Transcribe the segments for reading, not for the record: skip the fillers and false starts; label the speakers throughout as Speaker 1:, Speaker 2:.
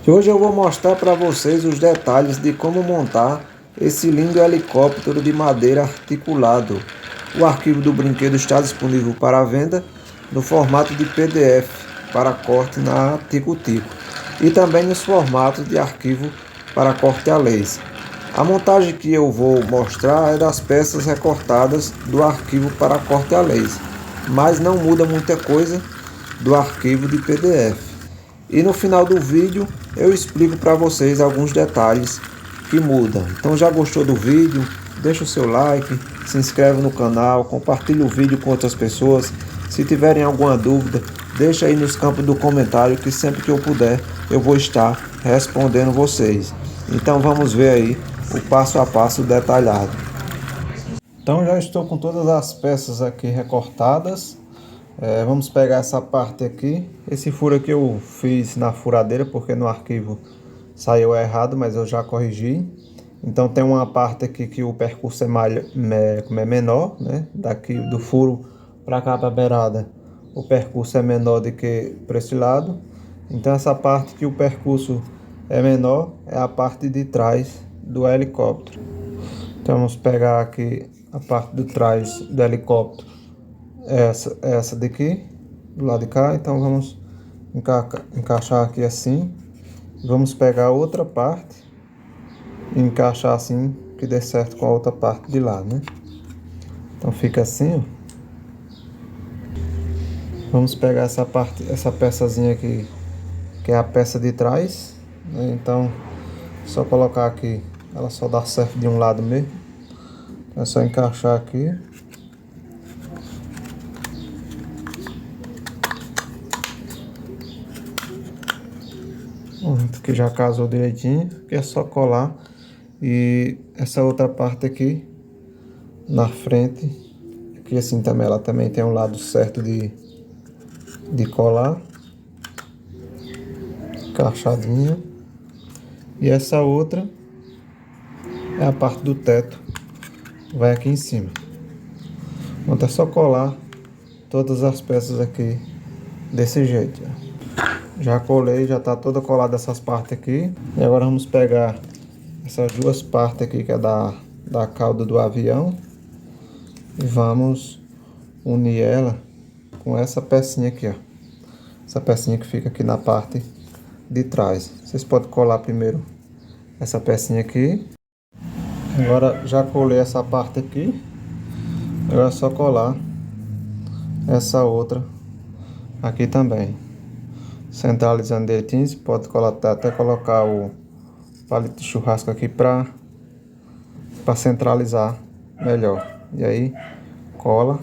Speaker 1: E hoje eu vou mostrar para vocês os detalhes de como montar esse lindo helicóptero de madeira articulado. O arquivo do brinquedo está disponível para venda no formato de PDF para corte na Tico-Tico e também nos formatos de arquivo para corte a laser. A montagem que eu vou mostrar é das peças recortadas do arquivo para corte a laser, mas não muda muita coisa do arquivo de PDF. E no final do vídeo eu explico para vocês alguns detalhes que mudam. Então já gostou do vídeo? Deixa o seu like, se inscreve no canal, compartilha o vídeo com outras pessoas. Se tiverem alguma dúvida, deixa aí nos campos do comentário que sempre que eu puder eu vou estar respondendo vocês. Então vamos ver aí o passo a passo detalhado. Então já estou com todas as peças aqui recortadas. Vamos pegar essa parte aqui. Esse furo aqui eu fiz na furadeira porque no arquivo saiu errado, mas eu já corrigi. Então tem uma parte aqui que o percurso é menor, né? Daqui do furo para cá para a beirada o percurso é menor do que para esse lado. Então essa parte que o percurso é menor é a parte de trás do helicóptero. Então vamos pegar aqui a parte de trás do helicóptero. Essa daqui, do lado de cá. Então vamos encaixar aqui assim. Vamos pegar a outra parte e encaixar assim que dê certo com a outra parte de lá, né? Então fica assim, ó. Vamos pegar essa parte, essa peçazinha aqui, que é a peça de trás, né? Então só colocar aqui, ela só dá certo de um lado mesmo. É só encaixar aqui. Que já casou direitinho, que é só colar. E essa outra parte aqui na frente, aqui assim também, ela também tem um lado certo de colar, encaixadinha. E essa outra é a parte do teto, vai aqui em cima. Então é só colar todas as peças aqui desse jeito, ó. Já colei, já tá toda colada essas partes aqui. E agora vamos pegar essas duas partes aqui que é da cauda do avião e vamos unir ela com essa pecinha aqui, ó. Essa pecinha que fica aqui na parte de trás. Vocês podem colar primeiro essa pecinha aqui. Agora já colei essa parte aqui. Agora é só colar essa outra aqui também. Centralizando direitinho. Você pode até colocar o palito de churrasco aqui para centralizar melhor. E aí cola.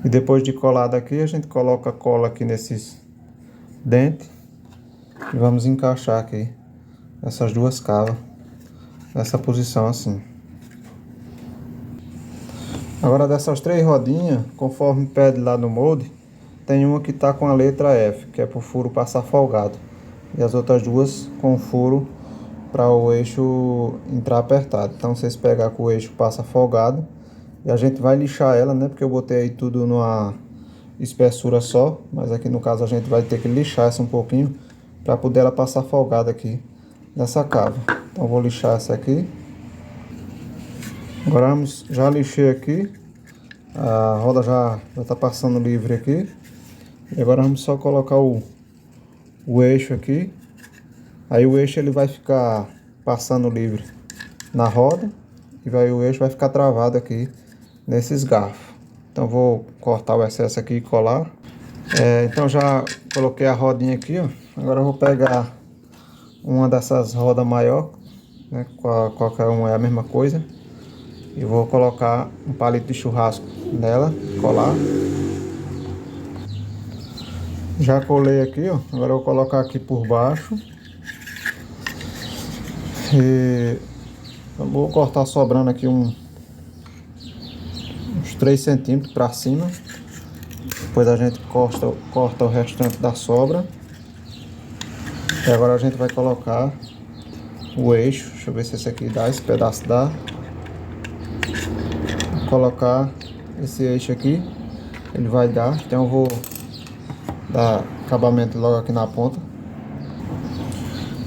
Speaker 1: E depois de colado aqui, a gente coloca a cola aqui nesses dentes. E vamos encaixar aqui essas duas cavas nessa posição assim. Agora dessas três rodinhas, conforme pede lá no molde, tem uma que está com a letra F, que é para o furo passar folgado. E as outras duas com furo para o eixo entrar apertado. Então vocês pegar com o eixo passa folgado. E a gente vai lixar ela, né? Porque eu botei aí tudo numa espessura só. Mas aqui no caso a gente vai ter que lixar essa um pouquinho para poder ela passar folgada aqui nessa cava. Então eu vou lixar essa aqui. Agora já lixei aqui. A roda já está passando livre aqui. E agora vamos só colocar o eixo aqui. Aí o eixo ele vai ficar passando livre na roda. E o eixo vai ficar travado aqui nesses garfos. Então vou cortar o excesso aqui e colar. Então já coloquei a rodinha aqui, ó. Agora eu vou pegar uma dessas rodas maior, né? Qualquer uma é a mesma coisa. E vou colocar um palito de churrasco nela, colar. Já colei aqui, ó. Agora eu vou colocar aqui por baixo. E eu vou cortar sobrando aqui uns 3 centímetros para cima. Depois a gente corta o restante da sobra. E agora a gente vai colocar o eixo. Deixa eu ver se esse aqui dá, esse pedaço dá. Vou colocar esse eixo aqui. Ele vai dar. Então eu vou dar acabamento logo aqui na ponta.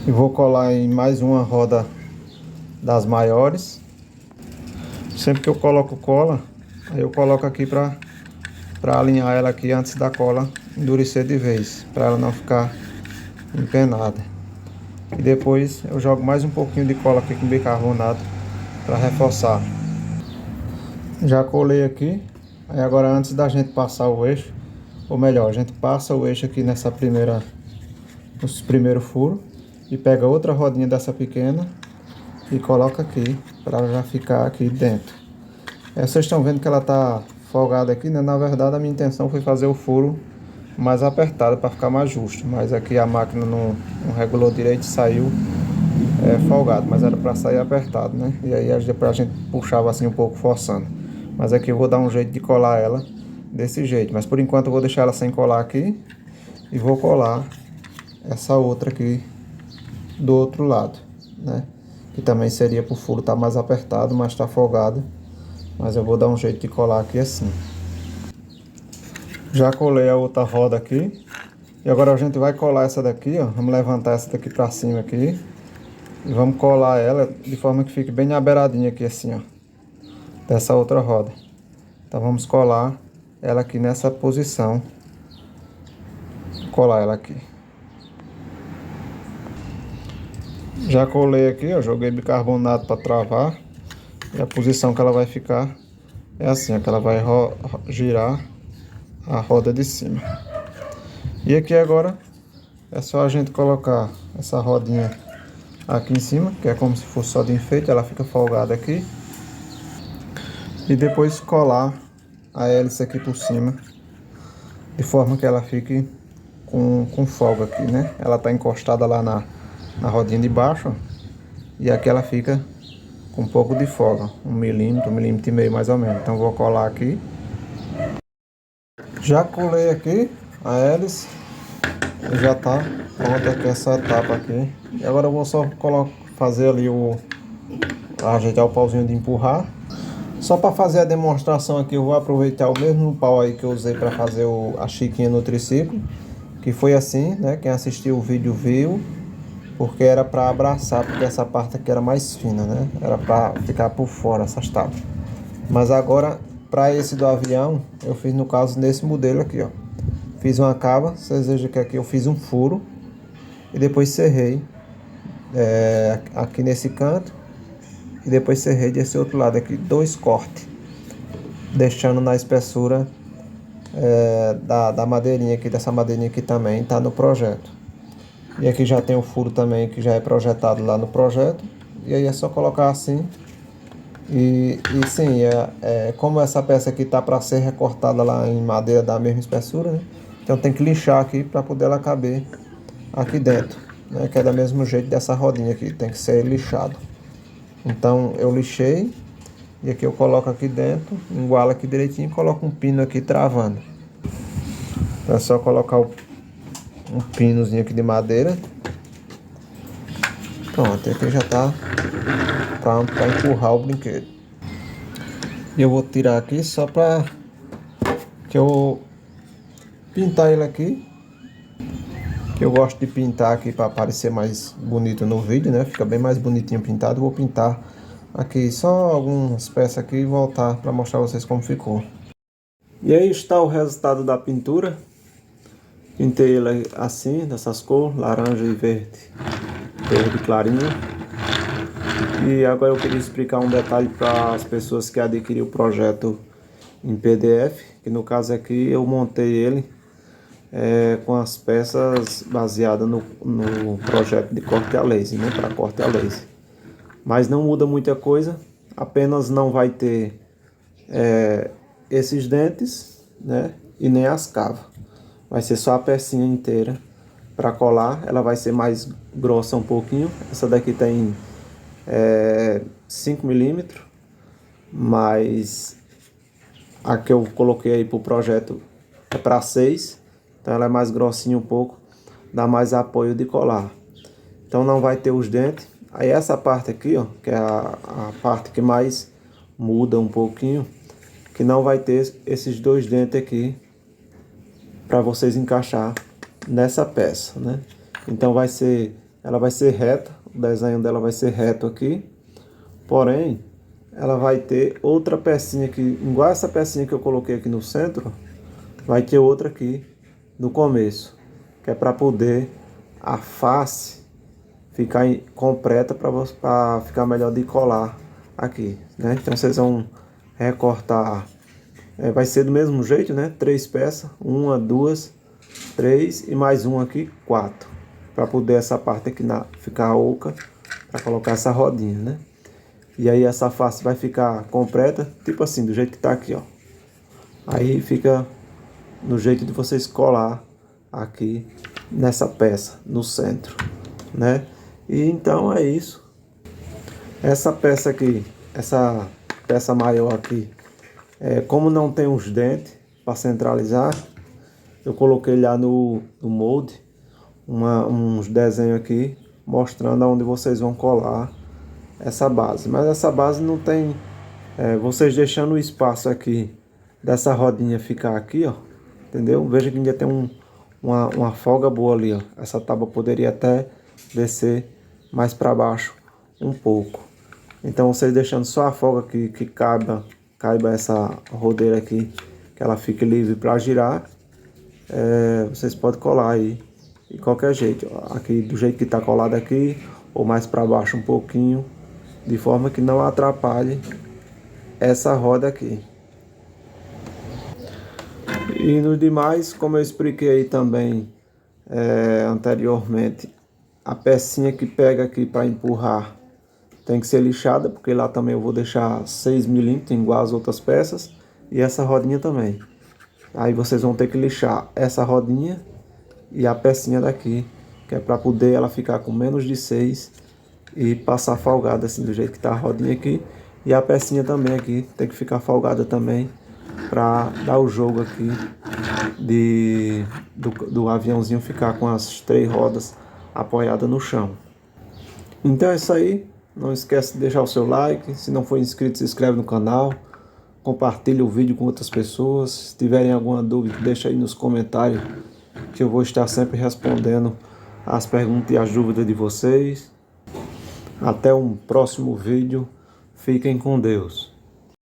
Speaker 1: E vou colar em mais uma roda das maiores. Sempre que eu coloco cola, aí eu coloco aqui para alinhar ela aqui antes da cola endurecer de vez, para ela não ficar empenada. E depois eu jogo mais um pouquinho de cola aqui com bicarbonato para reforçar. Já colei aqui. Aí agora, antes da gente passar o eixo, ou melhor, a gente passa o eixo aqui nesse primeiro furo e pega outra rodinha dessa pequena e coloca aqui para ela já ficar aqui dentro. Vocês estão vendo que ela tá folgada aqui, né? Na verdade, a minha intenção foi fazer o furo mais apertado para ficar mais justo, mas aqui a máquina não regulou direito e saiu folgado, mas era para sair apertado, né? E aí depois a gente puxava assim um pouco forçando. Mas aqui eu vou dar um jeito de colar ela desse jeito, mas por enquanto eu vou deixar ela sem colar aqui e vou colar essa outra aqui do outro lado, né? Que também seria para o furo estar mais apertado, mas está folgado. Mas eu vou dar um jeito de colar aqui assim. Já colei a outra roda aqui. E agora a gente vai colar essa daqui, ó. Vamos levantar essa daqui para cima aqui. E vamos colar ela de forma que fique bem na beiradinha aqui assim, ó. Dessa outra roda. Então vamos colar ela aqui nessa posição. Colar ela aqui. Já colei aqui, ó. Joguei bicarbonato para travar. E a posição que ela vai ficar é assim, ó. Que ela vai girar a roda de cima. E aqui agora é só a gente colocar essa rodinha aqui em cima, que é como se fosse só de enfeite, ela fica folgada aqui. E depois colar a hélice aqui por cima, de forma que ela fique com folga aqui, né? Ela tá encostada lá na rodinha de baixo, ó, e aqui ela fica com um pouco de folga, 1 milímetro, 1,5 mm mais ou menos. Então vou colar aqui. Já colei aqui a hélice. Já tá pronta aqui essa etapa aqui. E agora eu vou só fazer ali ajeitar o pauzinho de empurrar. Só para fazer a demonstração aqui, eu vou aproveitar o mesmo pau aí que eu usei para fazer a chiquinha no triciclo. Que foi assim, né? Quem assistiu o vídeo viu. Porque era para abraçar, porque essa parte aqui era mais fina, né? Era para ficar por fora essas tábuas. Mas agora, para esse do avião, eu fiz no caso nesse modelo aqui, ó. Fiz uma cava, vocês vejam que aqui eu fiz um furo e depois serrei aqui nesse canto e depois serrei desse outro lado aqui, 2 cortes, deixando na espessura da madeirinha aqui, dessa madeirinha aqui também tá no projeto. E aqui já tem o furo também que já é projetado lá no projeto, e aí é só colocar assim. E sim, como essa peça aqui tá para ser recortada lá em madeira da mesma espessura, né? Então tem que lixar aqui para poder ela caber aqui dentro, né? Que é do mesmo jeito dessa rodinha aqui, tem que ser lixado. Então eu lixei e aqui eu coloco aqui dentro, igualo aqui direitinho e coloco um pino aqui travando. Então é só colocar um pinozinho aqui de madeira. Pronto, aqui já tá pronto para empurrar o brinquedo. E eu vou tirar aqui só para que eu pintar ele aqui, que eu gosto de pintar aqui para parecer mais bonito no vídeo, né? Fica bem mais bonitinho pintado. Vou pintar aqui só algumas peças aqui e voltar para mostrar a vocês como ficou. E aí está o resultado da pintura. Pintei ele assim, dessas cores, laranja e verde clarinho. E agora eu queria explicar um detalhe para as pessoas que adquiriram o projeto em PDF, que no caso aqui eu montei ele com as peças baseadas no projeto de corte a laser, né, para corte a laser. Mas não muda muita coisa, apenas não vai ter esses dentes, né, e nem as cavas. Vai ser só a pecinha inteira para colar, ela vai ser mais grossa um pouquinho. Essa daqui tem 5 milímetros, mas a que eu coloquei aí pro projeto é para 6, então ela é mais grossinha um pouco, dá mais apoio de colar. Então não vai ter os dentes. Aí essa parte aqui, ó, que é a parte que mais muda um pouquinho, que não vai ter esses 2 dentes aqui para vocês encaixar nessa peça, né? Então vai ser ela vai ser reta, o desenho dela vai ser reto aqui, porém, ela vai ter outra pecinha aqui, igual essa pecinha que eu coloquei aqui no centro, vai ter outra aqui no começo, que é para poder a face ficar completa para ficar melhor de colar aqui, né? Então vocês vão recortar, vai ser do mesmo jeito, né? 3 peças, 1, 2, 3 e mais uma aqui, 4, para poder essa parte aqui ficar oca, para colocar essa rodinha, né? E aí essa face vai ficar completa, tipo assim, do jeito que tá aqui, ó. Aí fica no jeito de vocês colar aqui nessa peça, no centro, né? E então é isso. Essa peça aqui, essa peça maior aqui, como não tem os dentes para centralizar, eu coloquei lá no molde uns desenhos aqui mostrando aonde vocês vão colar essa base. Mas essa base não tem, vocês deixando o espaço aqui dessa rodinha ficar aqui, ó, entendeu? Veja que ainda tem uma folga boa ali, ó. Essa tábua poderia até descer mais para baixo um pouco. Então vocês deixando só a folga aqui que caiba essa rodeira aqui, que ela fique livre para girar, vocês podem colar aí de qualquer jeito, ó, aqui do jeito que está colado aqui, ou mais para baixo um pouquinho, de forma que não atrapalhe essa roda aqui. E nos demais, como eu expliquei aí também anteriormente, a pecinha que pega aqui para empurrar tem que ser lixada, porque lá também eu vou deixar 6 milímetros igual as outras peças, e essa rodinha também. Aí vocês vão ter que lixar essa rodinha e a pecinha daqui, que é para poder ela ficar com menos de 6 e passar folgada assim do jeito que tá a rodinha aqui. E a pecinha também aqui tem que ficar folgada também, para dar o jogo aqui do aviãozinho ficar com as 3 rodas apoiadas no chão. Então é isso aí. Não esquece de deixar o seu like. Se não for inscrito, se inscreve no canal. Compartilhe o vídeo com outras pessoas. Se tiverem alguma dúvida, deixa aí nos comentários, que eu vou estar sempre respondendo as perguntas e as dúvidas de vocês. Até um próximo vídeo. Fiquem com Deus.